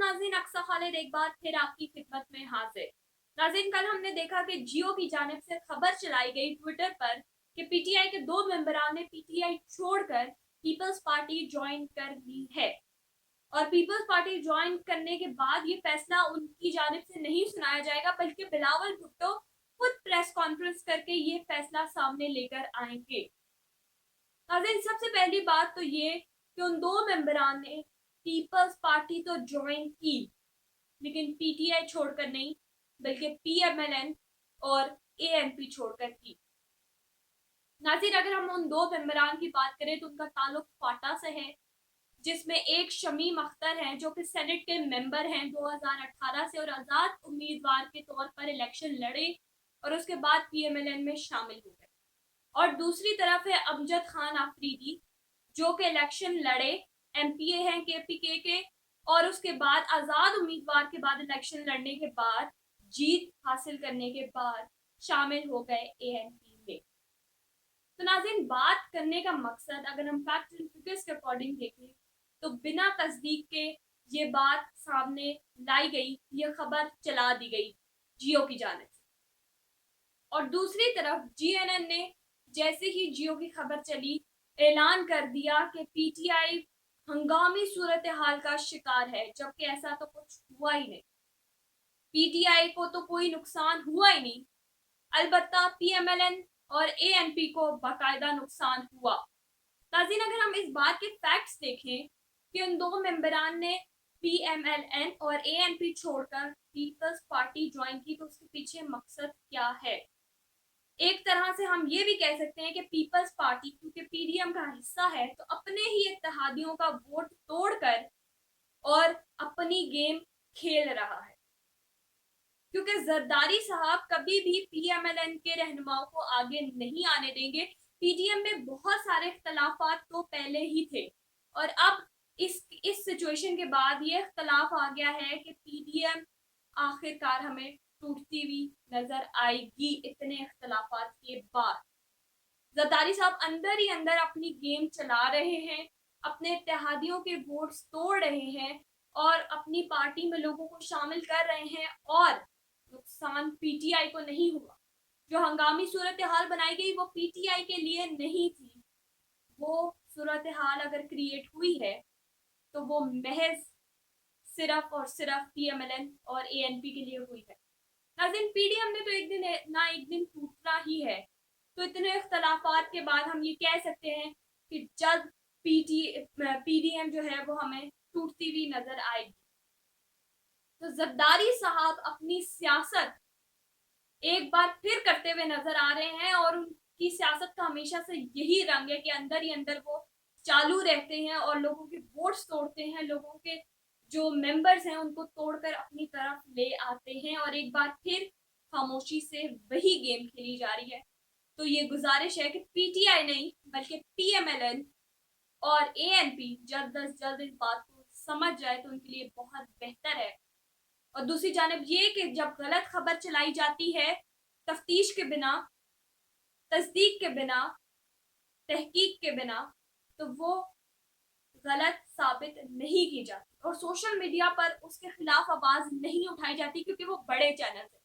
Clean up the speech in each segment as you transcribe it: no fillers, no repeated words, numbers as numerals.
नाज़रीन, अक्सा खालिद एक बार फिर आपकी खिदमत में हाजिर। नाज़रीन, कल हमने देखा कि जियो की जानिब से खबर चलाई गई ट्विटर पर कि पीटीआई के दो मेंबरान ने पीटीआई छोड़कर पीपल्स पार्टी ज्वाइन कर ली है। और पीपल्स पार्टी ज्वाइन करने के बाद ये फैसला उनकी जानिब से नहीं सुनाया जाएगा, बल्कि बिलावल भुट्टो खुद प्रेस कॉन्फ्रेंस करके ये फैसला सामने लेकर आएंगे। नाज़रीन, सबसे पहली बात तो ये कि उन दो मेंबरान ने पीपल्स पार्टी तो ज्वाइन की, लेकिन पीटीआई छोड़कर नहीं, बल्कि पीएमएलएन और एएनपी छोड़कर की। नाज़रीन, अगर हम उन दो मेंबरान की बात करें तो उनका ताल्लुक फाटा से है, जिसमें एक शमीम अख्तर हैं जो कि सेनेट के मेंबर हैं 2018 से और आज़ाद उम्मीदवार के तौर पर इलेक्शन लड़े और उसके बाद पीएमएलएन में शामिल हो गए। और दूसरी तरफ है अमजद खान आफरीदी, जो कि इलेक्शन लड़े, एमपीए हैं केपीके के, और उसके बाद आज़ाद उम्मीदवार के बाद इलेक्शन लड़ने के बाद जीत हासिल करने के बाद शामिल हो गए एएनपी में। तो नाज़रीन, बात करने का मकसद अगर हम फैक्ट एंड फिगर्स के अकॉर्डिंग देखें तो बिना तस्दीक के ये बात सामने लाई गई, ये खबर चला दी गई जियो की जानिब से। और दूसरी तरफ जीएनएन ने जैसे ही जियो की खबर चली ऐलान कर दिया कि पीटीआई हंगामी सूरत हाल का शिकार है, जबकि ऐसा तो कुछ हुआ ही नहीं। पीटीआई को तो कोई नुकसान हुआ ही नहीं, अलबत्ता पीएमएलएन और एएनपी को बाकायदा नुकसान हुआ। नाज़रीन, अगर हम इस बात के फैक्ट्स देखें कि उन दो मेंबरान ने पीएमएलएन और एएनपी छोड़कर पीपल्स पार्टी ज्वाइन की, तो उसके पीछे मकसद क्या है? एक तरह से हम ये भी कह सकते हैं कि पीपल्स पार्टी क्योंकि पीडीएम का हिस्सा है, तो अपने ही इत्तेहादियों का वोट तोड़कर और अपनी गेम खेल रहा है, क्योंकि जरदारी साहब कभी भी पीएमएलएन के रहनुमाओं को आगे नहीं आने देंगे। पीडीएम में बहुत सारे इख्तलाफात तो पहले ही थे और अब इस सिचुएशन के बाद ये इख्तलाफ आ गया है कि पीडीएम आखिरकार हमें टूटती हुई नजर आएगी। इतने इख्तलाफात के बाद जरदारी साहब अंदर ही अंदर अपनी गेम चला रहे हैं, अपने इत्तेहादियों के वोट्स तोड़ रहे हैं और अपनी पार्टी में लोगों को शामिल कर रहे हैं, और नुकसान पीटीआई को नहीं हुआ। जो हंगामी सूरत हाल बनाई गई वो पीटीआई के लिए नहीं थी, वो सूरत हाल अगर क्रिएट हुई है तो वो महज सिर्फ और सिर्फ पीएमएलएन और एएनपी के लिए हुई है। नाज़रीन, पीडीएम ने तो एक दिन ना एक दिन टूटना ही है, तो इतने इख्तलाफात के बाद हम ये कह सकते हैं कि जल्द पीडीएम जो है वो हमें टूटती हुई नजर आएगी। तो जरदारी साहब अपनी सियासत एक बार फिर करते हुए नजर आ रहे हैं और उनकी सियासत का हमेशा से यही रंग है कि अंदर ही अंदर वो चालू रहते हैं और लोगों के वोट्स तोड़ते हैं, लोगों के जो मेंबर्स हैं उनको तोड़कर अपनी तरफ ले आते हैं और एक बार फिर खामोशी से वही गेम खेली जा रही है। तो ये गुजारिश है कि पीटीआई नहीं बल्कि पीएमएलएन और एएनपी जल्द अज जल्द इस बात को समझ जाए तो उनके लिए बहुत बेहतर है। और दूसरी जानब ये कि जब गलत खबर चलाई जाती है तफ्तीश के बिना, तस्दीक के बिना, तहकीक के बिना, तो वो गलत साबित नहीं की जाती और सोशल मीडिया पर उसके खिलाफ आवाज नहीं उठाई जाती क्योंकि वो बड़े चैनल है।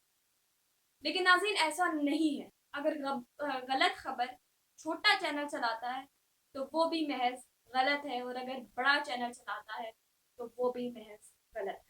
लेकिन नाज़रीन, ऐसा नहीं है। अगर गलत खबर छोटा चैनल चलाता है तो वो भी महज गलत है, और अगर बड़ा चैनल चलाता है तो वो भी महज गलत है।